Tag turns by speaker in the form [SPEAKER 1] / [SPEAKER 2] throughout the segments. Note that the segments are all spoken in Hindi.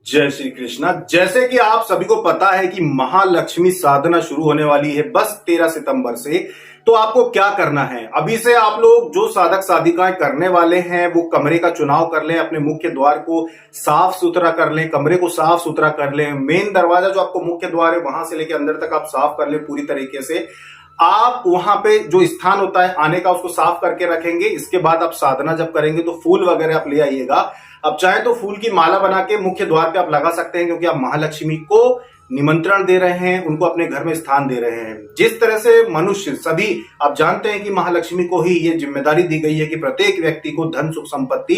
[SPEAKER 1] जय श्री कृष्णा। जैसे कि आप सभी को पता है कि महालक्ष्मी साधना शुरू होने वाली है बस 13 सितंबर से। तो आपको क्या करना है, अभी से आप लोग जो साधक साधिकाएं करने वाले हैं वो कमरे का चुनाव कर लें, अपने मुख्य द्वार को साफ सुथरा कर लें, कमरे को साफ सुथरा कर लें, मेन दरवाजा जो आपको मुख्य द्वार है वहां से लेकर अंदर तक आप साफ कर लें पूरी तरीके से। आप वहां पे जो स्थान होता है आने का उसको साफ करके रखेंगे। इसके बाद आप साधना जब करेंगे तो फूल वगैरह आप ले आइएगा। अब चाहे तो फूल की माला बना के मुख्य द्वार पे आप लगा सकते हैं, क्योंकि आप महालक्ष्मी को निमंत्रण दे रहे हैं, उनको अपने घर में स्थान दे रहे हैं। जिस तरह से मनुष्य सभी आप जानते हैं कि महालक्ष्मी को ही ये जिम्मेदारी दी गई है कि प्रत्येक व्यक्ति को धन सुख संपत्ति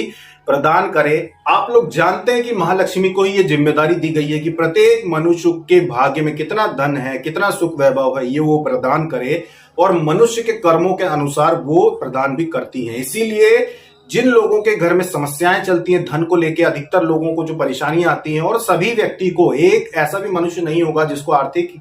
[SPEAKER 1] प्रदान करे। आप लोग जानते हैं कि महालक्ष्मी को ही ये जिम्मेदारी दी गई है कि प्रत्येक मनुष्य के भाग्य में कितना धन है, कितना सुख वैभव है, ये वो प्रदान करे और मनुष्य के कर्मों के अनुसार वो प्रदान भी करती है। इसीलिए जिन लोगों के घर में समस्याएं चलती हैं धन को लेकर, अधिकतर लोगों को जो परेशानियां आती हैं, और सभी व्यक्ति को, एक ऐसा भी मनुष्य नहीं होगा जिसको आर्थिक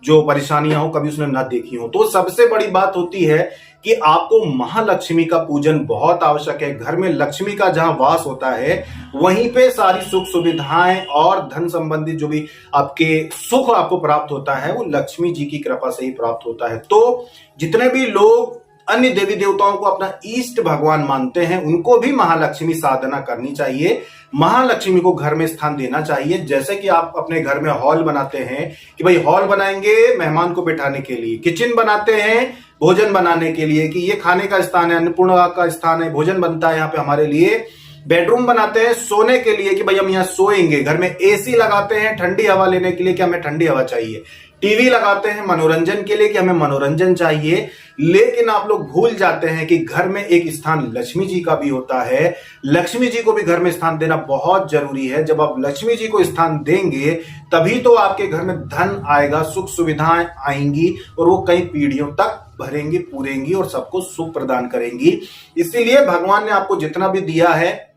[SPEAKER 1] जो परेशानियां हो कभी उसने न देखी हो। तो सबसे बड़ी बात होती है कि आपको महालक्ष्मी का पूजन बहुत आवश्यक है। घर में लक्ष्मी का जहां वास होता है वहीं पे सारी सुख सुविधाएं और धन संबंधी जो भी आपके सुख आपको प्राप्त होता है वो लक्ष्मी जी की कृपा से ही प्राप्त होता है। तो जितने भी लोग अन्य देवी देवताओं को अपना इष्ट भगवान मानते हैं उनको भी महालक्ष्मी साधना करनी चाहिए, महालक्ष्मी को घर में स्थान देना चाहिए। जैसे कि आप अपने घर में हॉल बनाते हैं कि भाई हॉल बनाएंगे मेहमान को बिठाने के लिए, किचन बनाते हैं भोजन बनाने के लिए कि ये खाने का स्थान है, अन्नपूर्णा का स्थान है, भोजन बनता है यहाँ पे हमारे लिए। बेडरूम बनाते हैं सोने के लिए कि भाई हम यहाँ सोएंगे। घर में एसी लगाते हैं ठंडी हवा लेने के लिए कि हमें ठंडी हवा चाहिए। टीवी लगाते हैं मनोरंजन के लिए कि हमें मनोरंजन चाहिए। लेकिन आप लोग भूल जाते हैं कि घर में एक स्थान लक्ष्मी जी का भी होता है। लक्ष्मी जी को भी घर में स्थान देना बहुत जरूरी है। जब आप लक्ष्मी जी को स्थान देंगे तभी तो आपके घर में धन आएगा, सुख सुविधाएं आएंगी और वो कई पीढ़ियों तक भरेंगी, पूरेंगी और सबको सुख प्रदान करेंगी। इसीलिए भगवान ने आपको जितना भी दिया है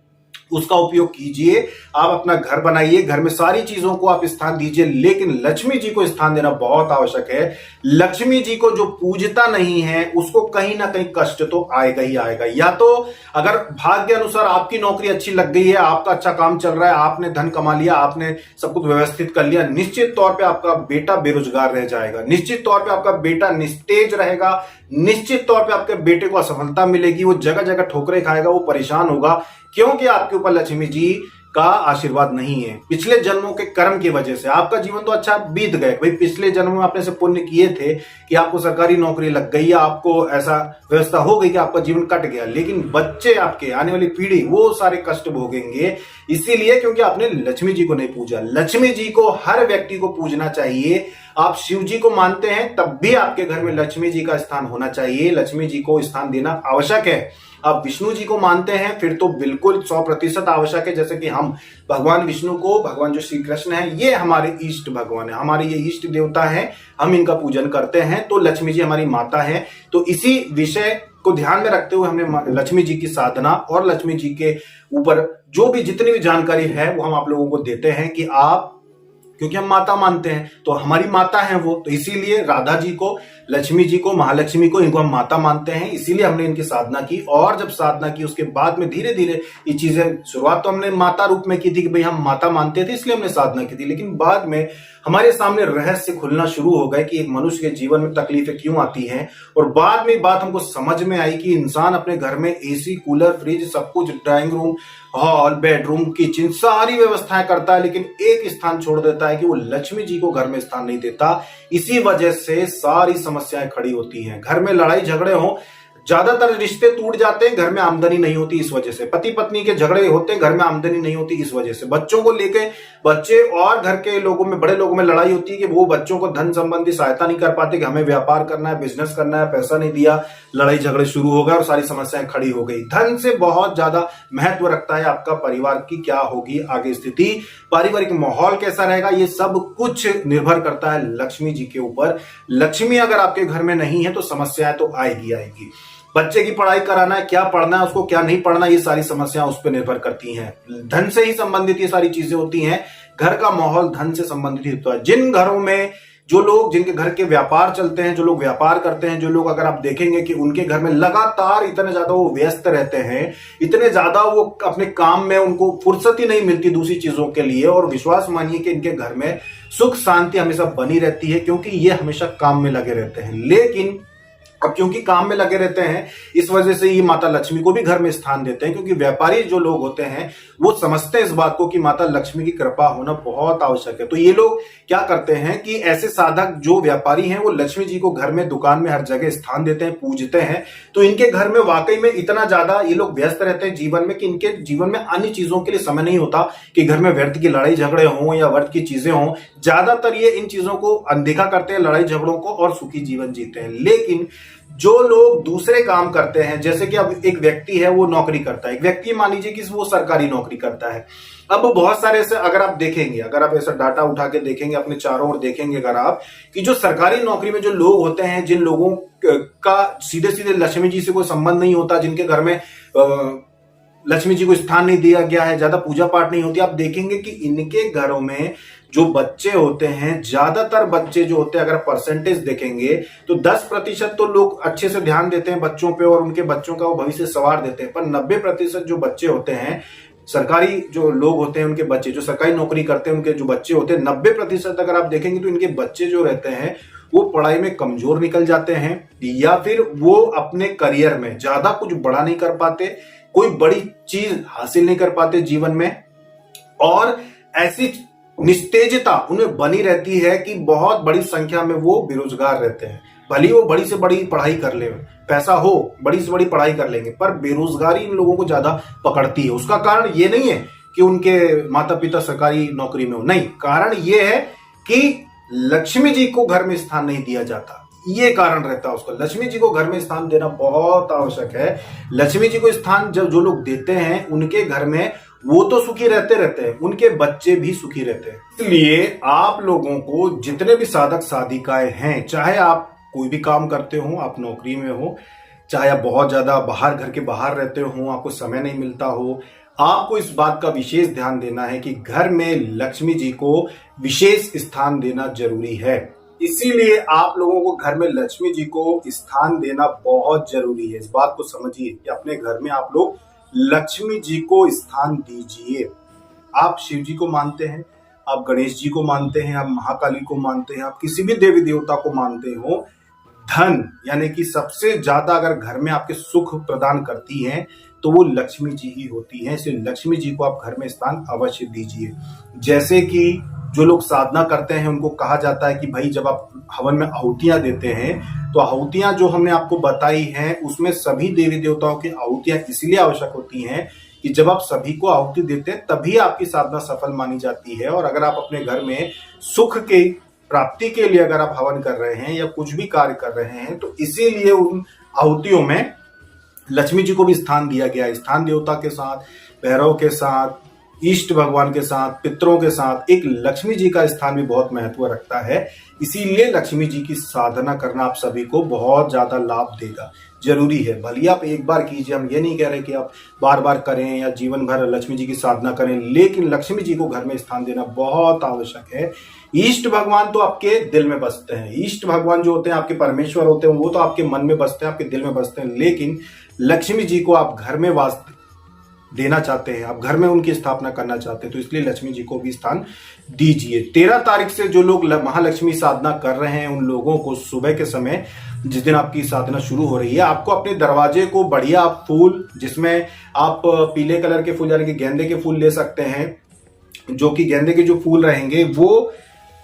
[SPEAKER 1] उसका उपयोग कीजिए। आप अपना घर बनाइए, घर में सारी चीजों को आप स्थान दीजिए, लेकिन लक्ष्मी जी को स्थान देना बहुत आवश्यक है। लक्ष्मी जी को जो पूजता नहीं है उसको कहीं ना कहीं कष्ट तो आएगा ही आएगा। या तो अगर भाग्य अनुसार आपकी नौकरी अच्छी लग गई है, आपका अच्छा काम चल रहा है, आपने धन कमा लिया, आपने सब कुछ व्यवस्थित कर लिया, निश्चित तौर पे आपका बेटा बेरोजगार रह जाएगा, निश्चित तौर पे आपका बेटा निस्तेज रहेगा, निश्चित तौर पे आपके बेटे को असफलता मिलेगी, वो जगह जगह ठोकरें खाएगा, वो परेशान होगा, क्योंकि आपके ऊपर लक्ष्मी जी का आशीर्वाद नहीं है। पिछले जन्मों के कर्म की वजह से आपका जीवन तो अच्छा बीत गए, भाई पिछले जन्म में आपने से पुण्य किए थे कि आपको सरकारी नौकरी लग गई या आपको ऐसा व्यवस्था हो गई कि आपका जीवन कट गया, लेकिन बच्चे आपके आने वाली पीढ़ी वो सारे कष्ट भोगेंगे। इसीलिए क्योंकि आपने लक्ष्मी जी को नहीं पूजा। लक्ष्मी जी को हर व्यक्ति को पूजना चाहिए। आप शिव जी को मानते हैं तब भी आपके घर में लक्ष्मी जी का स्थान होना चाहिए, लक्ष्मी जी को स्थान देना आवश्यक है। आप विष्णु जी को मानते हैं फिर तो बिल्कुल 100% आवश्यक है। जैसे कि हम भगवान विष्णु को, भगवान जो श्री कृष्ण है ये हमारे इष्ट भगवान है, हमारे ये इष्ट देवता है, हम इनका पूजन करते हैं। तो लक्ष्मी जी हमारी माता है। तो इसी विषय को ध्यान में रखते हुए हमने लक्ष्मी जी की साधना और लक्ष्मी जी के ऊपर जो भी जितनी भी जानकारी है वो हम आप लोगों को देते हैं कि आप, क्योंकि हम माता मानते हैं तो हमारी माता है वो, तो इसीलिए राधा जी को, लक्ष्मी जी को, महालक्ष्मी को, इनको हम माता मानते हैं। इसीलिए हमने इनकी साधना की और जब साधना की उसके बाद में धीरे धीरे ये चीजें, शुरुआत तो हमने माता रूप में की थी कि भाई हम माता मानते थे इसलिए हमने साधना की थी, लेकिन बाद में हमारे सामने रहस्य खुलना शुरू हो गए कि एक मनुष्य के जीवन में तकलीफें क्यों आती हैं। और बाद में बात हमको समझ में आई कि इंसान अपने घर में एसी, कूलर, फ्रिज, सब कुछ, drawing room, hall, bedroom, kitchen, सारी व्यवस्थाएं करता है, लेकिन एक स्थान छोड़ देता है कि वो लक्ष्मी जी को घर में स्थान नहीं देता। इसी वजह से सारी समस्याएं खड़ी होती हैं। घर में लड़ाई झगड़े हो, ज्यादातर रिश्ते टूट जाते हैं, घर में आमदनी नहीं होती इस वजह से। पति पत्नी के झगड़े होते हैं, घर में आमदनी नहीं होती इस वजह से। बच्चों को लेके बच्चे और घर के लोगों में, बड़े लोगों में लड़ाई होती है कि वो बच्चों को धन संबंधी सहायता नहीं कर पाते कि हमें व्यापार करना है, बिजनेस करना है, पैसा नहीं दिया, लड़ाई झगड़े शुरू हो गए और सारी समस्याएं खड़ी हो गई। धन से बहुत ज्यादा महत्व रखता है आपका परिवार की क्या होगी आगे स्थिति, पारिवारिक माहौल कैसा रहेगा, ये सब कुछ निर्भर करता है लक्ष्मी जी के ऊपर। लक्ष्मी अगर आपके घर में नहीं है तो समस्याएं तो आएगी आएगी। बच्चे की पढ़ाई कराना है, क्या पढ़ना है उसको, क्या नहीं पढ़ना, ये सारी समस्याएं उस पर निर्भर करती हैं। धन से ही संबंधित ये सारी चीजें होती हैं। घर का माहौल धन से संबंधित होता है। जिन घरों में जो लोग जिनके घर के व्यापार चलते हैं, जो लोग व्यापार करते हैं, जो लोग अगर आप देखेंगे कि उनके घर में लगातार इतने ज्यादा वो व्यस्त रहते हैं, इतने ज्यादा वो अपने काम में उनको फुर्सत ही नहीं मिलती दूसरी चीजों के लिए, और विश्वास मानिए कि इनके घर में सुख शांति हमेशा बनी रहती है, क्योंकि ये हमेशा काम में लगे रहते हैं। लेकिन अब क्योंकि काम में लगे रहते हैं, इस वजह से ये माता लक्ष्मी को भी घर में स्थान देते हैं, क्योंकि व्यापारी जो लोग होते हैं वो समझते हैं इस बात को कि माता लक्ष्मी की कृपा होना बहुत आवश्यक है। तो ये लोग क्या करते हैं कि ऐसे साधक जो व्यापारी हैं वो लक्ष्मी जी को घर में, दुकान में, हर जगह स्थान देते हैं, पूजते हैं। तो इनके घर में वाकई में इतना ज्यादा ये लोग व्यस्त रहते हैं जीवन में कि इनके जीवन में अन्य चीजों के लिए समय नहीं होता कि घर में व्यर्थ की लड़ाई झगड़े हों या व्यर्थ की चीजें हों। ज्यादातर ये इन चीजों को अनदेखा करते हैं, लड़ाई झगड़ों को, और सुखी जीवन जीते हैं। लेकिन जो लोग दूसरे काम करते हैं, जैसे कि अब एक व्यक्ति है वो नौकरी करता है, एक व्यक्ति मान लीजिए कि वो सरकारी नौकरी करता है। अब बहुत सारे ऐसे अगर आप देखेंगे, अगर आप ऐसा डाटा उठा के देखेंगे, अपने चारों ओर देखेंगे अगर आप, कि जो सरकारी नौकरी में जो लोग होते हैं, जिन लोगों का सीधे सीधे लक्ष्मी जी से कोई संबंध नहीं होता, जिनके घर में लक्ष्मी जी को स्थान नहीं दिया गया है, ज्यादा पूजा पाठ नहीं होती, आप देखेंगे कि इनके घरों में जो बच्चे होते हैं, ज्यादातर बच्चे जो होते हैं, अगर परसेंटेज देखेंगे तो 10% तो लोग अच्छे से ध्यान देते हैं बच्चों पे और उनके बच्चों का वो भविष्य संवार देते हैं, पर 90% जो बच्चे होते हैं, सरकारी जो लोग होते हैं उनके बच्चे, जो सरकारी नौकरी करते हैं उनके जो बच्चे होते हैं, 90% अगर आप देखेंगे तो इनके बच्चे जो रहते हैं वो पढ़ाई में कमजोर निकल जाते हैं, या फिर वो अपने करियर में ज्यादा कुछ बड़ा नहीं कर पाते, कोई बड़ी चीज हासिल नहीं कर पाते जीवन में, और ऐसी निस्तेजता उनमें बनी रहती है कि बहुत बड़ी संख्या में वो बेरोजगार रहते हैं। भले वो बड़ी से बड़ी पढ़ाई कर ले, पैसा हो, बड़ी से बड़ी पढ़ाई कर लेंगे, पर बेरोजगारी इन लोगों को ज्यादा पकड़ती है। उसका कारण ये नहीं है कि उनके माता पिता सरकारी नौकरी में हो, नहीं, कारण ये है कि लक्ष्मी जी को घर में स्थान नहीं दिया जाता, ये कारण रहता है उसका। लक्ष्मी जी को घर में स्थान देना बहुत आवश्यक है। लक्ष्मी जी को स्थान जब जो लोग देते हैं उनके घर में वो तो सुखी रहते हैं, उनके बच्चे भी सुखी रहते हैं। इसलिए आप लोगों को जितने भी साधक साधिकाएं हैं, चाहे आप कोई भी काम करते हो, आप नौकरी में हो, चाहे आप बहुत ज्यादा बाहर, घर के बाहर रहते हो, आपको समय नहीं मिलता हो, आपको इस बात का विशेष ध्यान देना है कि घर में लक्ष्मी जी को विशेष स्थान देना जरूरी है। इसीलिए आप लोगों को घर में लक्ष्मी जी को स्थान देना बहुत जरूरी है। इस बात को समझिए कि अपने घर में आप लोग लक्ष्मी जी को स्थान दीजिए। आप शिव जी को मानते हैं, आप गणेश जी को मानते हैं, आप महाकाली को मानते हैं, आप किसी भी देवी देवता को मानते हो, धन यानी कि सबसे ज्यादा अगर घर में आपके सुख प्रदान करती हैं तो वो लक्ष्मी जी ही होती हैं। इसलिए लक्ष्मी जी को आप घर में स्थान अवश्य दीजिए। जैसे कि जो लोग साधना करते हैं उनको कहा जाता है कि भाई जब आप हवन में आहुतियां देते हैं तो आहुतियां जो हमने आपको बताई हैं उसमें सभी देवी देवताओं की आहुतियां इसलिए आवश्यक होती हैं कि जब आप सभी को आहुति देते हैं तभी आपकी साधना सफल मानी जाती है। और अगर आप अपने घर में सुख के प्राप्ति के लिए अगर आप हवन कर रहे हैं या कुछ भी कार्य कर रहे हैं तो इसीलिए उन आहुतियों में लक्ष्मी जी को भी स्थान दिया गया है। स्थान देवता के साथ, भैरव के साथ, इष्ट भगवान के साथ, पितरों के साथ एक लक्ष्मी जी का स्थान भी बहुत महत्व रखता है। इसीलिए लक्ष्मी जी की साधना करना आप सभी को बहुत ज्यादा लाभ देगा, जरूरी है। भले आप एक बार कीजिए, हम ये नहीं कह रहे कि आप बार बार करें या जीवन भर लक्ष्मी जी की साधना करें, लेकिन लक्ष्मी जी को घर में स्थान देना बहुत आवश्यक है। इष्ट भगवान तो आपके दिल में बसते हैं, इष्ट भगवान जो होते हैं आपके परमेश्वर होते हैं, वो तो आपके मन में बसते हैं, आपके दिल में बसते हैं, लेकिन लक्ष्मी जी को आप घर में वास देना चाहते हैं, आप घर में उनकी स्थापना करना चाहते हैं, तो इसलिए लक्ष्मी जी को भी स्थान दीजिए। 13 तारीख से जो लोग महालक्ष्मी साधना कर रहे हैं उन लोगों को सुबह के समय, जिस दिन आपकी साधना शुरू हो रही है, आपको अपने दरवाजे को बढ़िया फूल, जिसमें आप पीले कलर के फूल यानी कि गेंदे के फूल ले सकते हैं, जो कि गेंदे के जो फूल रहेंगे वो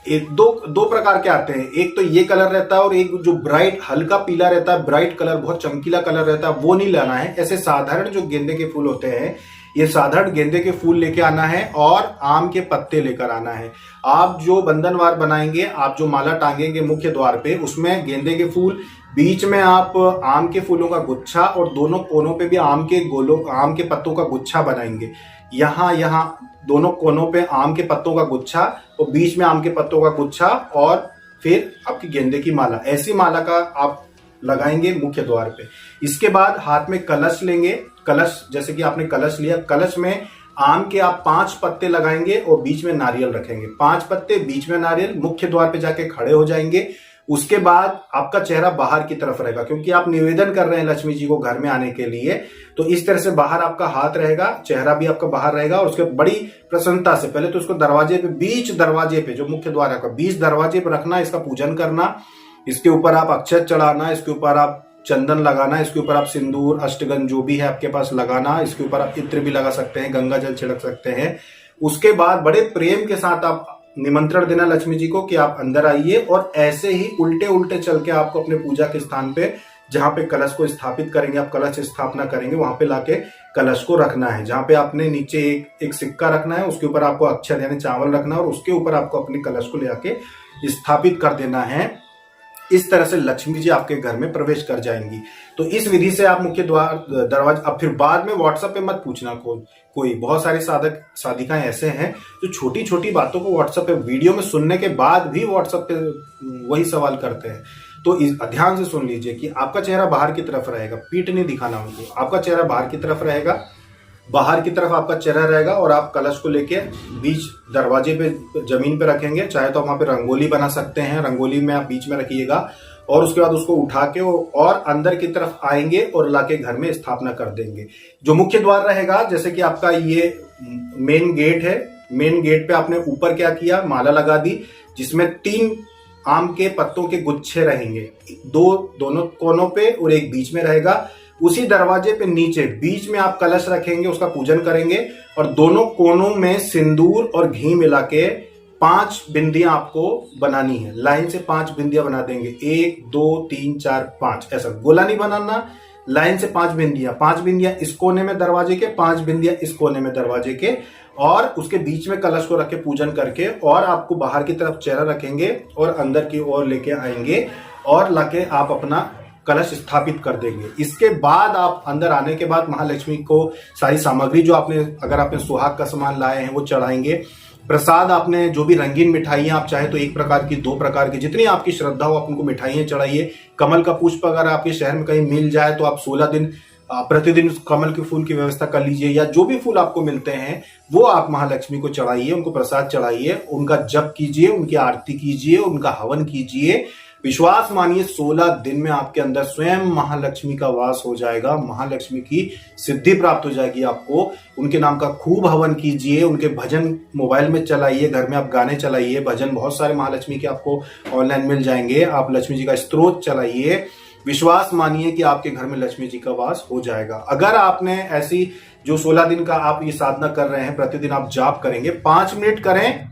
[SPEAKER 1] एक दो प्रकार के आते हैं। एक तो ये कलर रहता है और एक जो ब्राइट हल्का पीला रहता है, ब्राइट कलर, बहुत चमकीला कलर रहता है, वो नहीं लाना है। ऐसे साधारण जो गेंदे के फूल होते हैं, ये साधारण गेंदे के फूल लेके आना है और आम के पत्ते लेकर आना है। आप जो बंधनवार बनाएंगे, आप जो माला टांगेंगे मुख्य द्वार पे, उसमें गेंदे के फूल, बीच में आप आम के फूलों का गुच्छा और दोनों कोनों पे भी आम के पत्तों का गुच्छा बनाएंगे। यहाँ दोनों कोनों पे आम के पत्तों का गुच्छा और बीच में आम के पत्तों का गुच्छा और फिर आपकी गेंदे की माला, ऐसी माला का आप लगाएंगे मुख्य द्वार पे। इसके बाद हाथ में कलश लेंगे, कलश जैसे कि आपने कलश लिया, कलश में आम के आप 5 पत्ते लगाएंगे और बीच में नारियल रखेंगे, 5 पत्ते बीच में नारियल, मुख्य द्वार पे जाके खड़े हो जाएंगे। उसके बाद आपका चेहरा बाहर की तरफ रहेगा, क्योंकि आप निवेदन कर रहे हैं लक्ष्मी जी को घर में आने के लिए। तो इस तरह से बाहर आपका हाथ रहेगा, चेहरा भी आपका बाहर रहेगा। और उसके बड़ी प्रसन्नता से पहले तो उसको दरवाजे पे, बीच दरवाजे पे, जो मुख्य द्वार है बीच दरवाजे पे रखना, इसका पूजन करना। इसके ऊपर आप अक्षत चढ़ाना, इसके ऊपर आप चंदन लगाना, इसके ऊपर आप सिंदूर, अष्टगंध जो भी है आपके पास लगाना। इसके ऊपर आप इत्र भी लगा सकते हैं, गंगा जल छिड़क सकते हैं। उसके बाद बड़े प्रेम के साथ आप निमंत्रण देना लक्ष्मी जी को कि आप अंदर आइए, और ऐसे ही उल्टे उल्टे चल के आपको अपने पूजा के स्थान पे, जहां पे कलश को स्थापित करेंगे, आप कलश स्थापना करेंगे, वहां पे लाके कलश को रखना है। जहां पे आपने नीचे एक सिक्का रखना है, उसके ऊपर आपको अक्षर यानी चावल रखना है, और उसके ऊपर आपको अपने कलश को ले आके स्थापित कर देना है। इस तरह से लक्ष्मी जी आपके घर में प्रवेश कर जाएंगी। तो इस विधि से आप मुख्य द्वार दरवाजा, अब फिर बाद में व्हाट्सएप पे मत पूछना कोई बहुत सारे साधक साधिकाएं ऐसे हैं जो छोटी छोटी बातों को व्हाट्सएप पे वीडियो में सुनने के बाद भी व्हाट्सएप पे वही सवाल करते हैं। तो ध्यान से सुन लीजिए कि आपका चेहरा बाहर की तरफ रहेगा, पीठ नहीं दिखाना उनको, आपका चेहरा बाहर की तरफ रहेगा, बाहर की तरफ आपका चेहरा रहेगा, और आप कलश को लेके बीच दरवाजे पे जमीन पे रखेंगे। चाहे तो आप वहां पे रंगोली बना सकते हैं, रंगोली में आप बीच में रखिएगा, और उसके बाद उसको उठा के और अंदर की तरफ आएंगे और लाके घर में स्थापना कर देंगे। जो मुख्य द्वार रहेगा, जैसे कि आपका ये मेन गेट है, मेन गेट पे आपने ऊपर क्या किया, माला लगा दी, जिसमें 3 आम के पत्तों के गुच्छे रहेंगे, 2 दोनों कोनों पे और एक बीच में रहेगा। उसी दरवाजे पे नीचे बीच में आप कलश रखेंगे, उसका पूजन करेंगे, और दोनों कोनों में सिंदूर और घी मिला के 5 बिंदियां आपको बनानी है। लाइन से 5 बिंदियां बना देंगे, 1 2 3 4 5, ऐसा गोला नहीं बनाना, लाइन से 5 बिंदियां, 5 बिंदियां इस कोने में दरवाजे के, 5 बिंदियां इस कोने में दरवाजे के, और उसके बीच में कलश को रख के पूजन करके, और आपको बाहर की तरफ चेहरा रखेंगे और अंदर की ओर लेके आएंगे, और लाके आप अपना कलश स्थापित कर देंगे। इसके बाद आप अंदर आने के बाद महालक्ष्मी को सारी सामग्री जो अगर आपने सुहाग का सामान लाए हैं वो चढ़ाएंगे। प्रसाद आपने जो भी रंगीन मिठाइयां, आप चाहे तो 1 प्रकार की, 2 प्रकार की, जितनी आपकी श्रद्धा हो आप उनको मिठाइयां चढ़ाइए। कमल का पुष्प अगर आपके शहर में कहीं मिल जाए तो आप 16 दिन प्रतिदिन कमल के फूल की व्यवस्था कर लीजिए, या जो भी फूल आपको मिलते हैं वो आप महालक्ष्मी को चढ़ाइए, उनको प्रसाद चढ़ाइए, उनका जप कीजिए, उनकी आरती कीजिए, उनका हवन कीजिए। विश्वास मानिए 16 दिन में आपके अंदर स्वयं महालक्ष्मी का वास हो जाएगा, महालक्ष्मी की सिद्धि प्राप्त हो जाएगी आपको। उनके नाम का खूब हवन कीजिए, उनके भजन मोबाइल में चलाइए, घर में आप गाने चलाइए, भजन बहुत सारे महालक्ष्मी के आपको ऑनलाइन मिल जाएंगे, आप लक्ष्मी जी का स्तोत्र चलाइए। विश्वास मानिए कि आपके घर में लक्ष्मी जी का वास हो जाएगा। अगर आपने ऐसी जो 16 दिन का आप ये साधना कर रहे हैं, प्रतिदिन आप जाप करेंगे, 5 मिनट करें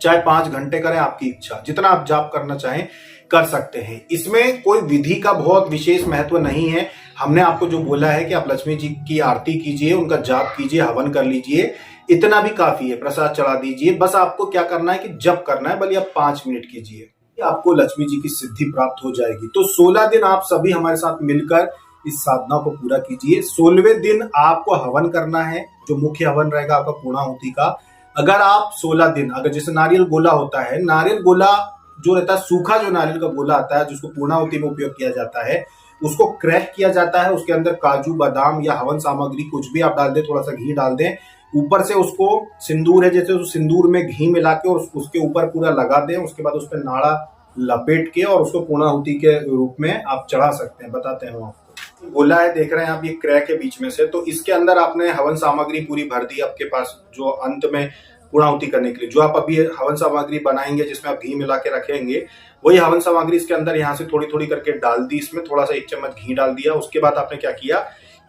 [SPEAKER 1] चाहे 5 घंटे करें, आपकी इच्छा, जितना आप जाप करना चाहें कर सकते हैं। इसमें कोई विधि का बहुत विशेष महत्व नहीं है। हमने आपको जो बोला है कि आप लक्ष्मी जी की आरती कीजिए, उनका जाप कीजिए, हवन कर लीजिए, इतना भी काफी है। प्रसाद चढ़ा दीजिए, बस आपको क्या करना है कि जप करना है, भले आप 5 मिनट कीजिए, आपको लक्ष्मी जी की सिद्धि प्राप्त हो जाएगी। तो 16 दिन आप सभी हमारे साथ मिलकर इस साधना को पूरा कीजिए। 16वें दिन आपको हवन करना है, जो मुख्य हवन रहेगा आपका पूर्णाहुति का। अगर आप 16 दिन, अगर जैसे नारियल गोला होता है, नारियल गोला जो रहता है, सूखा जो नारियल का गोला आता है जिसको पूर्णाहुति में उपयोग किया जाता है, उसको क्रैक किया जाता है, उसके अंदर काजू बादाम या हवन सामग्री कुछ भी आप डाल दें, थोड़ा सा घी डाल दें, ऊपर से उसको सिंदूर है जैसे उस सिंदूर में घी मिला के और उसके ऊपर पूरा लगा दें। उसके बाद उस पर नाड़ा लपेट के और उसको पूर्णाहुति के रूप में आप चढ़ा सकते हैं। बताते हैं आपको, गोला है देख रहे हैं आप, ये क्रैक है बीच में से, तो इसके अंदर आपने हवन सामग्री पूरी भर दी आपके पास, जो अंत में पूर्णाहुति करने के लिए जो आप अभी हवन सामग्री बनाएंगे जिसमें आप घी मिला के रखेंगे, वही हवन सामग्री इसके अंदर यहाँ से थोड़ी थोड़ी करके डाल दी। इसमें थोड़ा सा 1 चम्मच घी डाल दिया। उसके बाद आपने क्या किया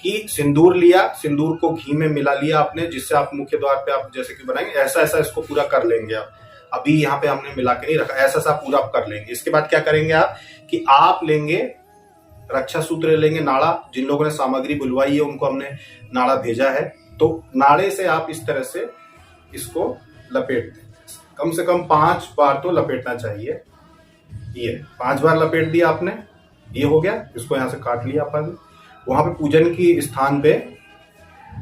[SPEAKER 1] कि सिंदूर लिया, सिंदूर को घी में मिला लिया आपने, जिससे आप मुख्य द्वार पे आप जैसे कि बनाएंगे ऐसा ऐसा इसको पूरा कर लेंगे आप। अभी यहाँ पे हमने मिला के नहीं रखा, ऐसा ऐसा पूरा आप कर लेंगे। इसके बाद क्या करेंगे आप कि आप लेंगे रक्षा सूत्र लेंगे, नाड़ा, जिन लोगों ने सामग्री बुलवाई है उनको हमने नाड़ा भेजा है, तो नाड़े से आप इस तरह से इसको लपेट दें। कम से कम 5 बार तो लपेटना चाहिए। ये 5 बार लपेट दिया आपने, ये हो गया। इसको यहाँ से काट लिया अपन। वहां पे पूजन की स्थान पे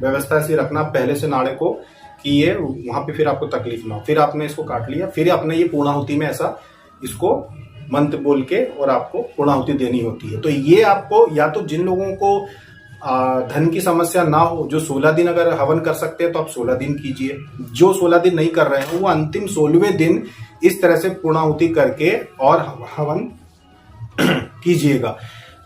[SPEAKER 1] व्यवस्था से रखना पहले से नाड़े को, कि ये वहां पे फिर आपको तकलीफ ना हो। फिर आपने इसको काट लिया, फिर आपने ये पूर्णाहुति में ऐसा इसको मंत्र बोल के और आपको पूर्णाहुति देनी होती है। तो ये आपको, या तो जिन लोगों को धन की समस्या ना हो, जो 16 दिन अगर हवन कर सकते हैं तो आप 16 दिन कीजिए। जो 16 दिन नहीं कर रहे हैं वो अंतिम 16वें दिन इस तरह से पूर्णाहुति करके और हवन कीजिएगा।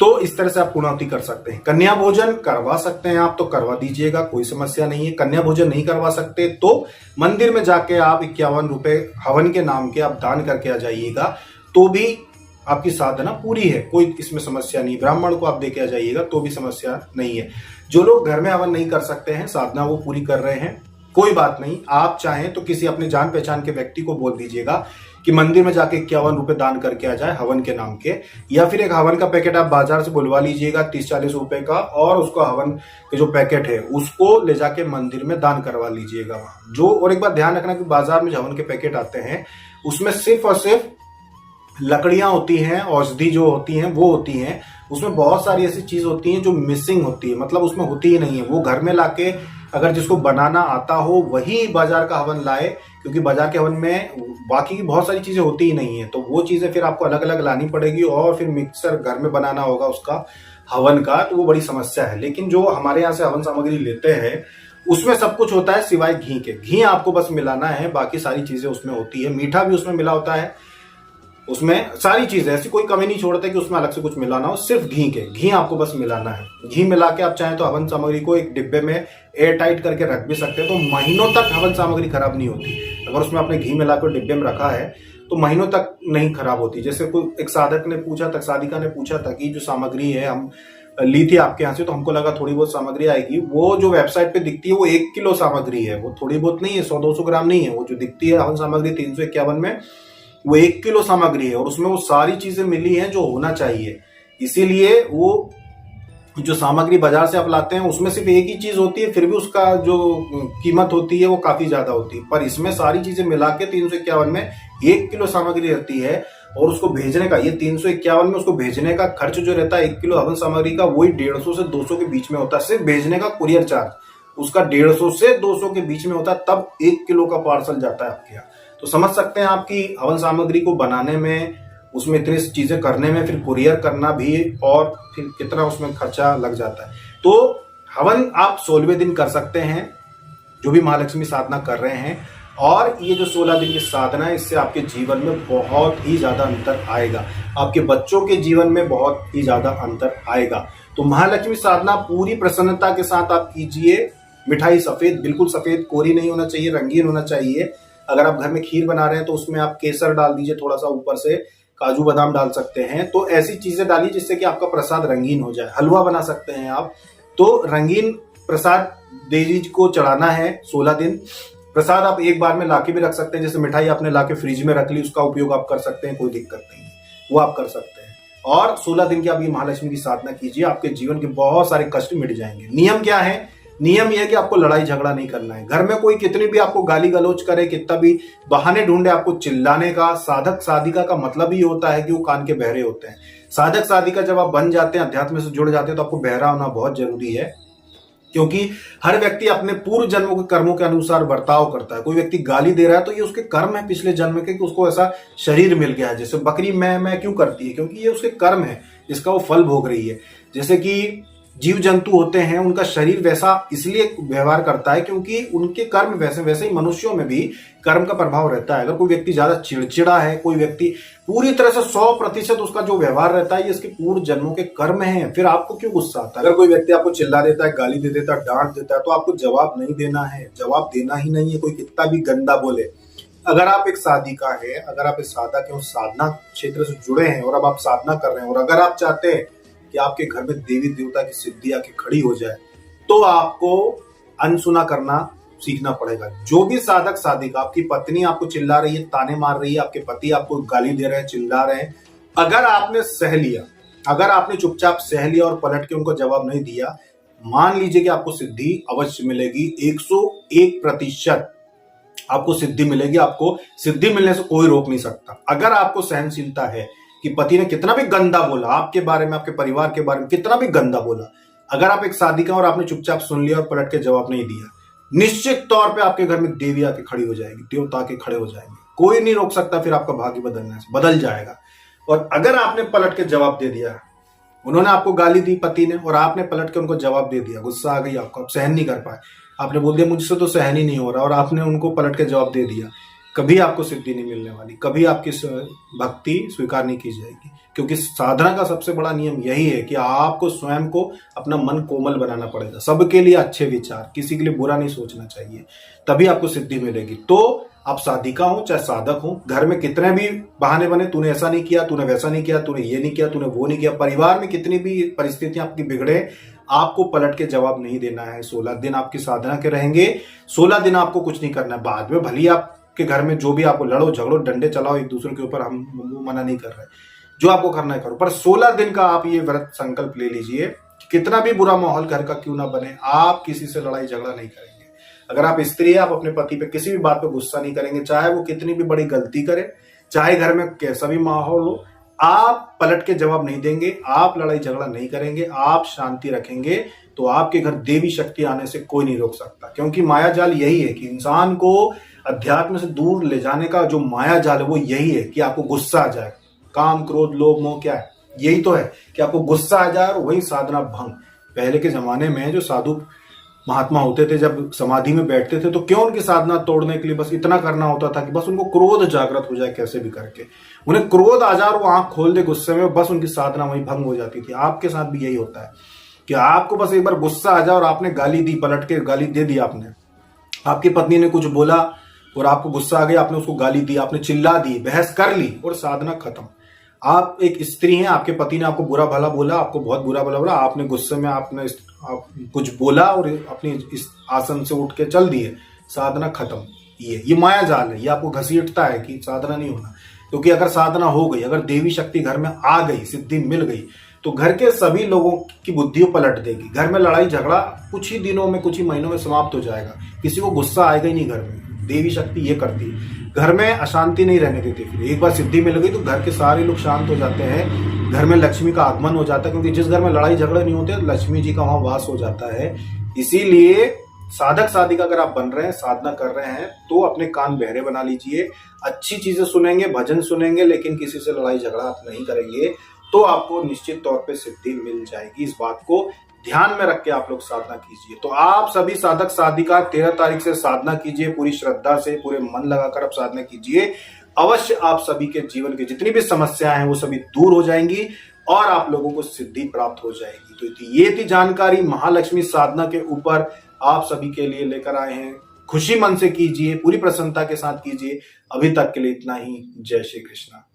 [SPEAKER 1] तो इस तरह से आप पूर्णाहुति कर सकते हैं। कन्या भोजन करवा सकते हैं आप तो करवा दीजिएगा, कोई समस्या नहीं है। कन्या भोजन नहीं करवा सकते तो मंदिर में जाके आप 51 रुपए हवन के नाम के आप दान करके आ जाइएगा, तो भी आपकी साधना पूरी है, कोई इसमें समस्या नहीं। ब्राह्मण को आप देके आ जाइएगा तो भी समस्या नहीं है। जो लोग घर में हवन नहीं कर सकते हैं, साधना वो पूरी कर रहे हैं, कोई बात नहीं। आप चाहें तो किसी अपने जान पहचान के व्यक्ति को बोल दीजिएगा कि मंदिर में जाके 51 रुपए दान करके आ जाए हवन के नाम के, या फिर एक हवन का पैकेट आप बाजार से बुलवा लीजिएगा 30-40 रुपए का, और उसको हवन के जो पैकेट है उसको ले जाके मंदिर में दान करवा लीजिएगा वहां जो। और एक बात ध्यान रखना कि बाजार में जो हवन के पैकेट आते हैं उसमें सिर्फ और सिर्फ लकड़ियां होती हैं, औषधि जो होती हैं वो होती हैं, उसमें बहुत सारी ऐसी चीज होती हैं जो मिसिंग होती है, मतलब उसमें होती ही नहीं है। वो घर में लाके अगर जिसको बनाना आता हो वही बाजार का हवन लाए, क्योंकि बाजार के हवन में बाकी की बहुत सारी चीजें होती ही नहीं है, तो वो चीजें फिर आपको अलग अलग लानी पड़ेगी और फिर मिक्सर घर में बनाना होगा उसका हवन का, तो वो बड़ी समस्या है। लेकिन जो हमारे यहाँ से हवन सामग्री लेते हैं उसमें सब कुछ होता है सिवाय घी के। घी आपको बस मिलाना है, बाकी सारी चीजें उसमें होती है। मीठा भी उसमें मिला होता है, उसमें सारी चीजें, ऐसी कोई कमी नहीं छोड़ते कि उसमें अलग से कुछ मिलाना हो, सिर्फ घी आपको बस मिलाना है। घी मिला के आप चाहें तो हवन सामग्री को एक डिब्बे में एयर टाइट करके रख भी सकते हैं, तो महीनों तक हवन सामग्री खराब नहीं होती। अगर उसमें आपने घी मिलाकर डिब्बे में रखा है तो महीनों तक नहीं खराब होती। जैसे कोई एक साधक ने पूछा था, साधिका ने पूछा था कि जो सामग्री है हम ली थी आपके यहाँ से, तो हमको लगा थोड़ी बहुत सामग्री आएगी। वो जो वेबसाइट पे दिखती है वो 1 किलो सामग्री है, वो थोड़ी बहुत नहीं है, 100-200 ग्राम नहीं है। वो जो दिखती है हवन सामग्री 351 में, वो 1 किलो सामग्री है और उसमें वो सारी चीजें मिली हैं जो होना चाहिए। इसीलिए वो जो सामग्री बाजार से आप लाते हैं उसमें सिर्फ एक ही चीज होती है, फिर भी उसका जो कीमत होती है वो काफी ज्यादा होती है। पर इसमें सारी चीजें मिला के 351 में 1 किलो सामग्री रहती है, और उसको भेजने का, ये 351 में उसको भेजने का खर्च जो रहता है 1 किलो हवन सामग्री का, वही 150 से 200 के बीच में होता है। सिर्फ भेजने का कुरियर चार्ज उसका 150 से 200 के बीच में होता है, तब 1 किलो का पार्सल जाता है आपके यहाँ। तो समझ सकते हैं आपकी हवन सामग्री को बनाने में, उसमें इतनी चीजें करने में, फिर कुरियर करना भी, और फिर कितना उसमें खर्चा लग जाता है। तो हवन आप 16वें दिन कर सकते हैं जो भी महालक्ष्मी साधना कर रहे हैं, और ये जो 16 दिन की साधना है इससे आपके जीवन में बहुत ही ज्यादा अंतर आएगा, आपके बच्चों के जीवन में बहुत ही ज्यादा अंतर आएगा। तो महालक्ष्मी साधना पूरी प्रसन्नता के साथ आप कीजिए। मिठाई सफेद, बिल्कुल सफेद कोरी नहीं होना चाहिए, रंगीन होना चाहिए। अगर आप घर में खीर बना रहे हैं तो उसमें आप केसर डाल दीजिए, थोड़ा सा ऊपर से काजू बादाम डाल सकते हैं। तो ऐसी चीजें डालिए जिससे कि आपका प्रसाद रंगीन हो जाए। हलवा बना सकते हैं आप, तो रंगीन प्रसाद देवी जी को चढ़ाना है 16 दिन। प्रसाद आप एक बार में लाके भी रख सकते हैं, जैसे मिठाई आपने लाके फ्रिज में रख ली, उसका उपयोग आप कर सकते हैं, कोई दिक्कत नहीं है, वो आप कर सकते हैं। और 16 दिन की आप ये महालक्ष्मी की साधना कीजिए, आपके जीवन के बहुत सारे कष्ट मिट जाएंगे। नियम क्या है? नियम यह है कि आपको लड़ाई झगड़ा नहीं करना है। घर में कोई कितनी भी आपको गाली गलौज करे, कितना भी बहाने ढूंढे आपको चिल्लाने का, साधक साधिका का मतलब ही होता है कि वो कान के बहरे होते हैं। साधक साधिका जब आप बन जाते हैं, अध्यात्म से जुड़ जाते हैं, तो आपको बहरा होना बहुत जरूरी है, क्योंकि हर व्यक्ति अपने पूर्व जन्मों के कर्मों के अनुसार बर्ताव करता है। कोई व्यक्ति गाली दे रहा है तो ये उसके कर्म है पिछले जन्म के, कि उसको ऐसा शरीर मिल गया है। जैसे बकरी मैं क्यों करती है? क्योंकि ये उसके कर्म है, जिसका वो फल भोग रही है। जैसे कि जीव जंतु होते हैं, उनका शरीर वैसा इसलिए व्यवहार करता है क्योंकि उनके कर्म वैसे, वैसे ही मनुष्यों में भी कर्म का प्रभाव रहता है। अगर कोई व्यक्ति ज्यादा चिड़चिड़ा है, कोई व्यक्ति पूरी तरह से 100% उसका जो व्यवहार रहता है ये इसके पूर्व जन्मों के कर्म हैं, फिर आपको क्यों गुस्सा आता है? अगर कोई व्यक्ति आपको चिल्ला देता है, गाली दे देता है, डांट देता है, तो आपको जवाब नहीं देना है, जवाब देना ही नहीं है, कोई कितना भी गंदा बोले। अगर आप एक साधिका है, अगर आप एक साधक है, उस साधना क्षेत्र से जुड़े हैं और अब आप साधना कर रहे हैं, और अगर आप चाहते हैं कि आपके घर में देवी देवता की सिद्धि आके खड़ी हो जाए, तो आपको अनसुना करना सीखना पड़ेगा। जो भी साधक साधिका, आपकी पत्नी आपको चिल्ला रही है, ताने मार रही है, आपके पति आपको गाली दे रहे हैं, चिल्ला रहे हैं, अगर आपने सह लिया, अगर आपने चुपचाप सह लिया और पलट के उनको जवाब नहीं दिया, मान लीजिए कि आपको सिद्धि अवश्य मिलेगी। 101% आपको सिद्धि मिलेगी। आपको सिद्धि मिलने से कोई रोक नहीं सकता। अगर आपको सहनशीलता है कि पति ने कितना भी गंदा बोला आपके बारे में, आपके परिवार के बारे में कितना भी गंदा बोला, अगर आप एक साधिका और आपने चुपचाप सुन लिया और पलट के जवाब नहीं दिया, निश्चित तौर पे आपके घर में देवी आके खड़ी हो जाएगी, देवता आके खड़े हो जाएंगे। कोई नहीं रोक सकता फिर आपका भाग्य बदलने से, बदल जाएगा। और अगर आपने पलट के जवाब दे दिया उन्होंने आपको गाली दी पति ने, और आपने पलट के उनको जवाब दे दिया, गुस्सा आ गई आपको, आप सहन नहीं कर पाए, आपने बोल दिया मुझसे तो सहन ही नहीं हो रहा, और आपने उनको पलट के जवाब दे दिया। कभी आपको सिद्धि नहीं मिलने वाली, कभी आपकी भक्ति स्वीकार नहीं की जाएगी। क्योंकि साधना का सबसे बड़ा नियम यही है कि आपको स्वयं को अपना मन कोमल बनाना पड़ेगा, सबके लिए अच्छे विचार, किसी के लिए बुरा नहीं सोचना चाहिए, तभी आपको सिद्धि मिलेगी। तो आप साधिका हो चाहे साधक हो, घर में कितने भी बहाने बने, तूने ऐसा नहीं किया, तूने वैसा नहीं किया, तूने ये नहीं किया, तूने वो नहीं किया, परिवार में कितनी भी परिस्थितियां आपकी बिगड़े, आपको पलट के जवाब नहीं देना है। 16 दिन आपकी साधना के रहेंगे, 16 दिन आपको कुछ नहीं करना है। बाद में भली आपके घर में जो भी आपको लड़ो झगड़ो डंडे चलाओ एक दूसरे के ऊपर, हम मना नहीं कर रहे, जो आपको करना है करो, पर 16 दिन का आप ये व्रत संकल्प ले लीजिए, कितना भी बुरा माहौल घर का क्यों ना बने, आप किसी से लड़ाई झगड़ा नहीं करेंगे। अगर आप स्त्री है, आप अपने पति पे किसी भी बात पे गुस्सा नहीं करेंगे, चाहे वो कितनी भी बड़ी गलती करे, चाहे घर में कैसा भी माहौल हो, आप पलट के जवाब नहीं देंगे, आप लड़ाई झगड़ा नहीं करेंगे, आप शांति रखेंगे, तो आपके घर देवी शक्ति आने से कोई नहीं रोक सकता। क्योंकि माया जाल यही है कि इंसान को अध्यात्म से दूर ले जाने का जो माया जाल है वो यही है कि आपको गुस्सा आ जाए। काम क्रोध लोभ मोह क्या है, यही तो है कि आपको गुस्सा आ जाए, और वही साधना भंग। पहले के जमाने में जो साधु महात्मा होते थे, जब समाधि में बैठते थे, तो क्यों उनकी साधना तोड़ने के लिए बस इतना करना होता था कि बस उनको क्रोध जागृत हो जाए, कैसे भी करके उन्हें क्रोध आ जाए और वो आंख खोल दे गुस्से में, बस उनकी साधना वहीं भंग हो जाती थी। आपके साथ भी यही होता है कि आपको बस एक बार गुस्सा आ जाए और आपने गाली दी, पलट के गाली दे दी, आपने, आपकी पत्नी ने कुछ बोला और आपको गुस्सा आ गया, आपने उसको गाली दी, आपने चिल्ला दी, बहस कर ली, और साधना खत्म। आप एक स्त्री हैं, आपके पति ने आपको बुरा भला बोला, आपको बहुत बुरा भला बोला, आपने गुस्से में आपने आप कुछ बोला और अपनी इस आसन से उठ के चल दिए, साधना खत्म। ये माया जाल है, ये आपको घसीटता है कि साधना नहीं होना। क्योंकि अगर साधना हो गई, अगर देवी शक्ति घर में आ गई, सिद्धि मिल गई, तो घर के सभी लोगों की बुद्धि पलट देगी। घर में लड़ाई झगड़ा कुछ ही दिनों में, कुछ ही महीनों में समाप्त हो जाएगा, किसी को गुस्सा आएगा ही नहीं घर में। देवी शक्ति ये करती है, घर में अशांति नहीं रहने देती। फिर एक बार सिद्धि मिल गई तो घर के सारे लोग शांत हो जाते हैं, घर में लक्ष्मी का आगमन हो जाता है। क्योंकि जिस घर में लड़ाई झगड़े नहीं होते, लक्ष्मी जी का वहां वास हो जाता है। इसीलिए साधक साधिका अगर आप बन रहे हैं, साधना कर रहे हैं, तो अपने कान बहरे बना लीजिए, अच्छी चीजें सुनेंगे, भजन सुनेंगे, लेकिन किसी से लड़ाई झगड़ा आप नहीं करेंगे, तो आपको निश्चित तौर पे सिद्धि मिल जाएगी। इस बात को ध्यान में रख के आप लोग साधना कीजिए। तो आप सभी साधक साधिका 13 तारीख से साधना कीजिए, पूरी श्रद्धा से, पूरे मन लगाकर आप साधना कीजिए। अवश्य आप सभी के जीवन की जितनी भी समस्याएं हैं वो सभी दूर हो जाएंगी और आप लोगों को सिद्धि प्राप्त हो जाएगी। तो ये थी जानकारी महालक्ष्मी साधना के ऊपर, आप सभी के लिए लेकर आए हैं। खुशी मन से कीजिए, पूरी प्रसन्नता के साथ कीजिए। अभी तक के लिए इतना ही। जय श्री कृष्णा।